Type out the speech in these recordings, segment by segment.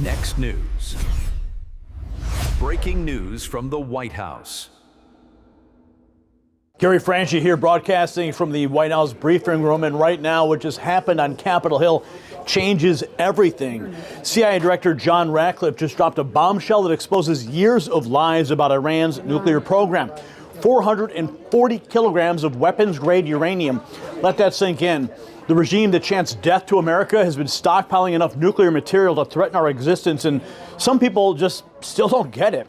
Next news. Breaking news from the White House. Gary Franchi here, broadcasting from the White House briefing room, and right now what just happened on Capitol Hill changes everything. CIA Director John Ratcliffe just dropped a bombshell that exposes years of lies about Iran's nuclear program. 440 kilograms of weapons-grade uranium. Let that sink in. The regime that chants death to America has been stockpiling enough nuclear material to threaten our existence, and some people just still don't get it.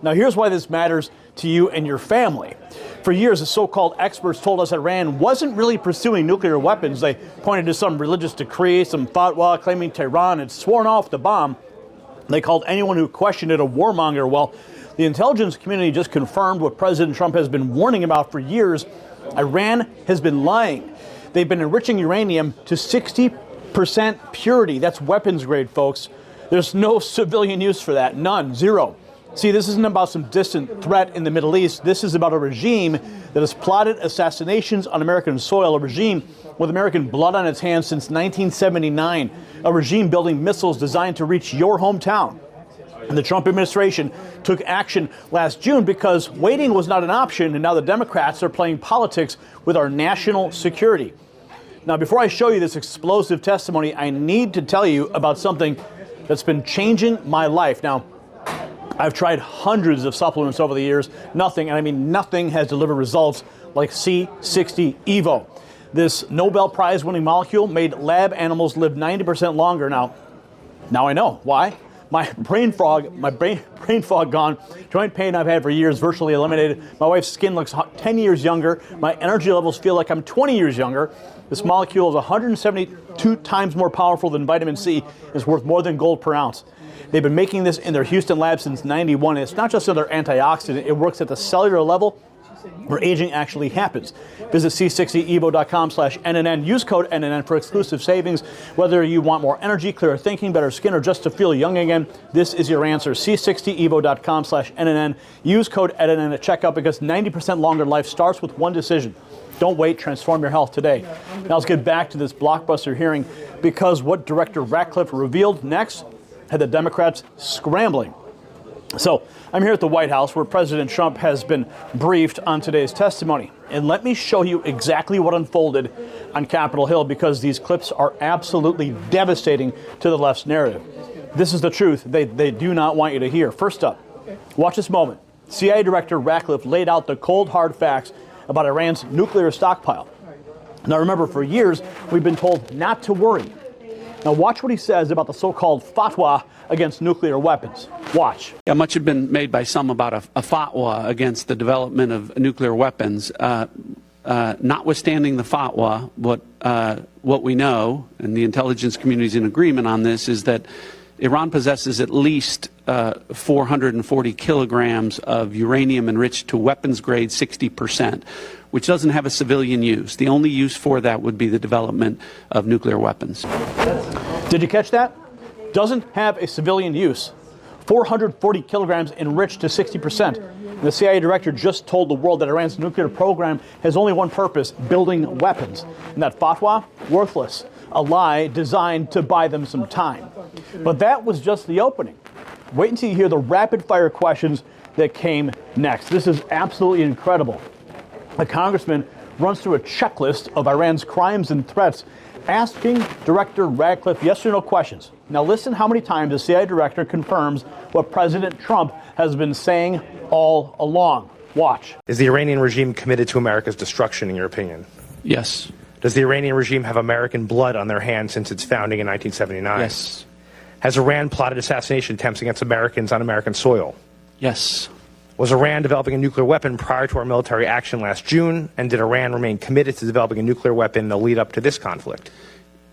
Now, here's why this matters to you and your family. For years, the so-called experts told us Iran wasn't really pursuing nuclear weapons. They pointed to some religious decree, some fatwa claiming Tehran had sworn off the bomb. They called anyone who questioned it a warmonger. Well, the intelligence community just confirmed what President Trump has been warning about for years. Iran has been lying. They've been enriching uranium to 60% purity. That's weapons grade, folks. There's no civilian use for that. None. Zero. See, this isn't about some distant threat in the Middle East. This is about a regime that has plotted assassinations on American soil, a regime with American blood on its hands since 1979, a regime building missiles designed to reach your hometown. And the Trump administration took action last June because waiting was not an option, and now the Democrats are playing politics with our national security. Now, before I show you this explosive testimony, I need to tell you about something that's been changing my life. Now, I've tried hundreds of supplements over the years. Nothing, and I mean nothing, has delivered results like C60 Evo. This Nobel Prize winning molecule made lab animals live 90% longer. Now I know why. My brain fog gone. Joint pain I've had for years virtually eliminated. My wife's skin looks 10 years younger. My energy levels feel like I'm 20 years younger. This molecule is 172 times more powerful than vitamin C. It's worth more than gold per ounce. They've been making this in their Houston lab since '91. It's not just another antioxidant. It works at the cellular level where aging actually happens. Visit c60evo.com/NNN. Use code NNN for exclusive savings. Whether you want more energy, clearer thinking, better skin, or just to feel young again, this is your answer. c60evo.com/NNN. Use code NNN at checkout because 90% longer life starts with one decision. Don't wait. Transform your health today. Now let's get back to this blockbuster hearing, because what Director Ratcliffe revealed next had the Democrats scrambling. So I'm here at the White House where President Trump has been briefed on today's testimony. And let me show you exactly what unfolded on Capitol Hill, because these clips are absolutely devastating to the left's narrative. This is the truth they do not want you to hear. First up, watch this moment. CIA Director Ratcliffe laid out the cold, hard facts about Iran's nuclear stockpile. Now remember, for years, we've been told not to worry. Now watch what he says about the so-called fatwa against nuclear weapons. Watch. Yeah, much had been made by some about a fatwa against the development of nuclear weapons. Notwithstanding the fatwa, what we know, and the intelligence community is in agreement on this, is that Iran possesses at least 440 kilograms of uranium enriched to weapons grade 60%, which doesn't have a civilian use. The only use for that would be the development of nuclear weapons. Did you catch that? Doesn't have a civilian use. 440 kilograms enriched to 60%. The CIA director just told the world that Iran's nuclear program has only one purpose: building weapons. And that fatwa? Worthless. A lie designed to buy them some time. But that was just the opening. Wait until you hear the rapid-fire questions that came next. This is absolutely incredible. A congressman runs through a checklist of Iran's crimes and threats, asking Director Ratcliffe yes or no questions. Now listen how many times the CIA director confirms what President Trump has been saying all along. Watch. Is the Iranian regime committed to America's destruction, in your opinion? Yes. Does the Iranian regime have American blood on their hands since its founding in 1979? Yes. Has Iran plotted assassination attempts against Americans on American soil? Yes. Was Iran developing a nuclear weapon prior to our military action last June? And did Iran remain committed to developing a nuclear weapon in the lead up to this conflict?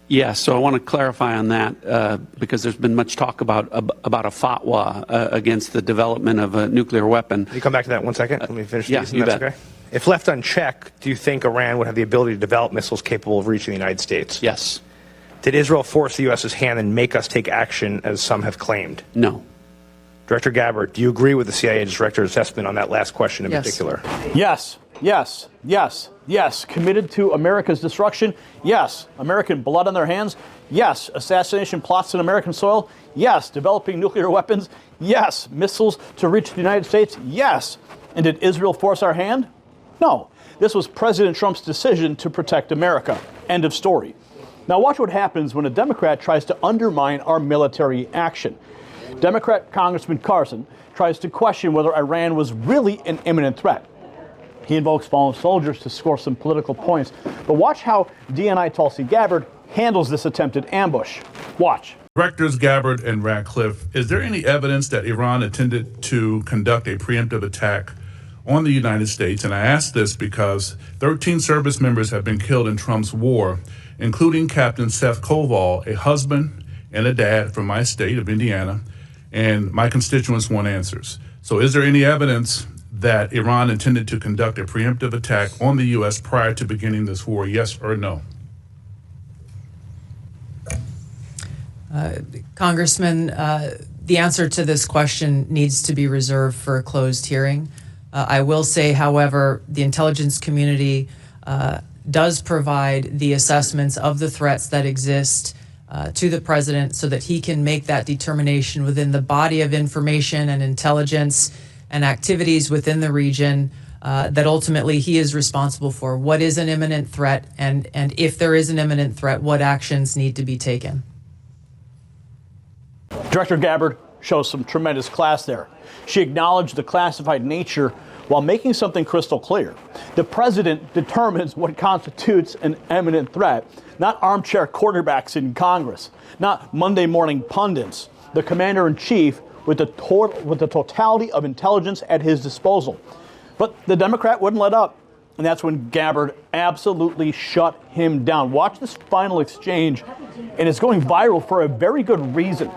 Yes. So I want to clarify on that because there's been much talk about a fatwa against the development of a nuclear weapon. Can you come back to that 1 second? Let me finish yeah, these. You bet. Okay? If left unchecked, do you think Iran would have the ability to develop missiles capable of reaching the United States? Yes. Did Israel force the U.S.'s hand and make us take action, as some have claimed? No. Director Gabbard, do you agree with the CIA director's assessment on that last question in particular? Yes, yes, yes. Yes. Committed to America's destruction? Yes. American blood on their hands? Yes. Assassination plots on American soil? Yes. Developing nuclear weapons? Yes. Missiles to reach the United States? Yes. And did Israel force our hand? No. This was President Trump's decision to protect America. End of story. Now watch what happens when a Democrat tries to undermine our military action. Democrat Congressman Carson tries to question whether Iran was really an imminent threat. He invokes fallen soldiers to score some political points. But watch how DNI Tulsi Gabbard handles this attempted ambush. Watch. Directors Gabbard and Ratcliffe, is there any evidence that Iran intended to conduct a preemptive attack on the United States? And I ask this because 13 service members have been killed in Trump's war, including Captain Seth Koval, a husband and a dad from my state of Indiana, and my constituents want answers. So is there any evidence that Iran intended to conduct a preemptive attack on the U.S. prior to beginning this war, yes or no? Congressman, the answer to this question needs to be reserved for a closed hearing. I will say, however, the intelligence community does provide the assessments of the threats that exist to the president so that he can make that determination within the body of information and intelligence and activities within the region that ultimately he is responsible for. What is an imminent threat? And if there is an imminent threat, what actions need to be taken? Director Gabbard shows some tremendous class there. She acknowledged the classified nature while making something crystal clear. The president determines what constitutes an imminent threat, not armchair quarterbacks in Congress, not Monday morning pundits. The commander-in-chief with the totality of intelligence at his disposal. But the Democrat wouldn't let up, and that's when Gabbard absolutely shut him down. Watch this final exchange, and it's going viral for a very good reason.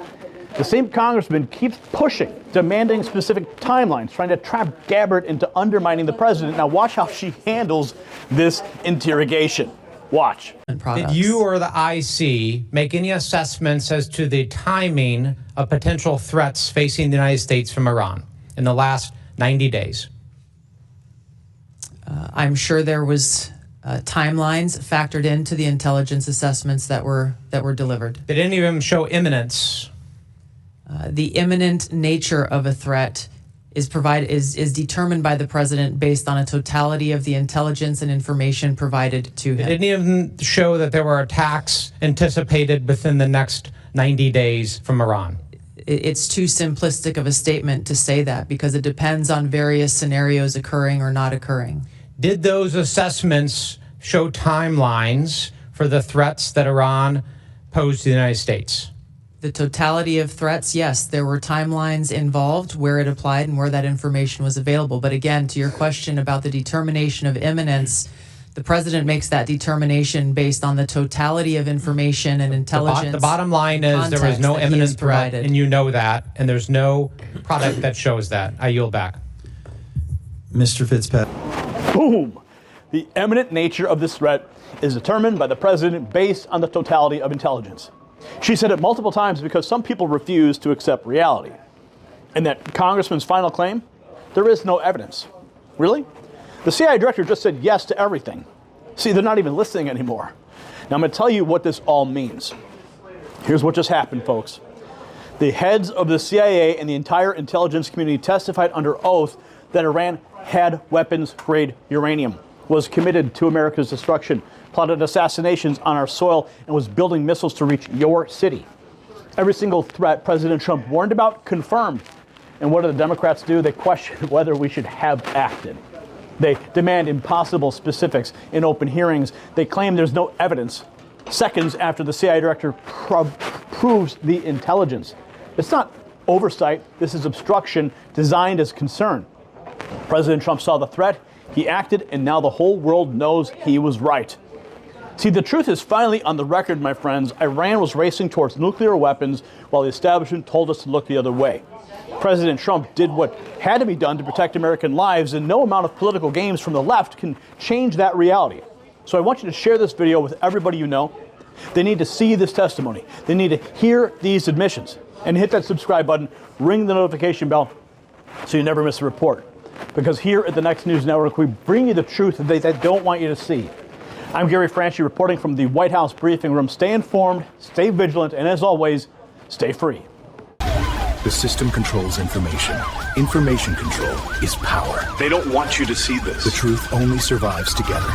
The same congressman keeps pushing, demanding specific timelines, trying to trap Gabbard into undermining the president. Now watch how she handles this interrogation. Watch. Did you or the IC make any assessments as to the timing of potential threats facing the United States from Iran in the last 90 days? I'm sure there was timelines factored into the intelligence assessments that were delivered. Did any of them show imminence? The imminent nature of a threat is determined by the president based on a totality of the intelligence and information provided to him. Did any of them show that there were attacks anticipated within the next 90 days from Iran? It's too simplistic of a statement to say that because it depends on various scenarios occurring or not occurring. Did those assessments show timelines for the threats that Iran posed to the United States? The totality of threats, yes, there were timelines involved where it applied and where that information was available. But again, to your question about the determination of imminence, the president makes that determination based on the totality of information and intelligence. The bottom line is there was no imminent threat, and you know that, and there's no product that shows that. I yield back. Mr. Fitzpatrick. Boom! The imminent nature of this threat is determined by the president based on the totality of intelligence. She said it multiple times because some people refuse to accept reality. And that congressman's final claim? There is no evidence. Really? The CIA director just said yes to everything. See, they're not even listening anymore. Now I'm going to tell you what this all means. Here's what just happened, folks. The heads of the CIA and the entire intelligence community testified under oath that Iran had weapons-grade uranium, was committed to America's destruction, plotted assassinations on our soil, and was building missiles to reach your city. Every single threat President Trump warned about, confirmed. And what do the Democrats do? They question whether we should have acted. They demand impossible specifics in open hearings. They claim there's no evidence seconds after the CIA director proves the intelligence. It's not oversight. This is obstruction designed as concern. President Trump saw the threat. He acted, and now the whole world knows he was right. See, the truth is finally on the record, my friends. Iran was racing towards nuclear weapons while the establishment told us to look the other way. President Trump did what had to be done to protect American lives, and no amount of political games from the left can change that reality. So I want you to share this video with everybody you know. They need to see this testimony. They need to hear these admissions. And hit that subscribe button, ring the notification bell so you never miss a report. because here at the Next News Network, we bring you the truth that they don't want you to see. I'm Gary Franchi reporting from the White House briefing room. Stay informed, stay vigilant, and as always, stay free. The system controls information. Information control is power. They don't want you to see this. The truth only survives together.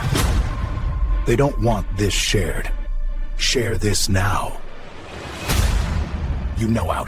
They don't want this shared. Share this now. You know out.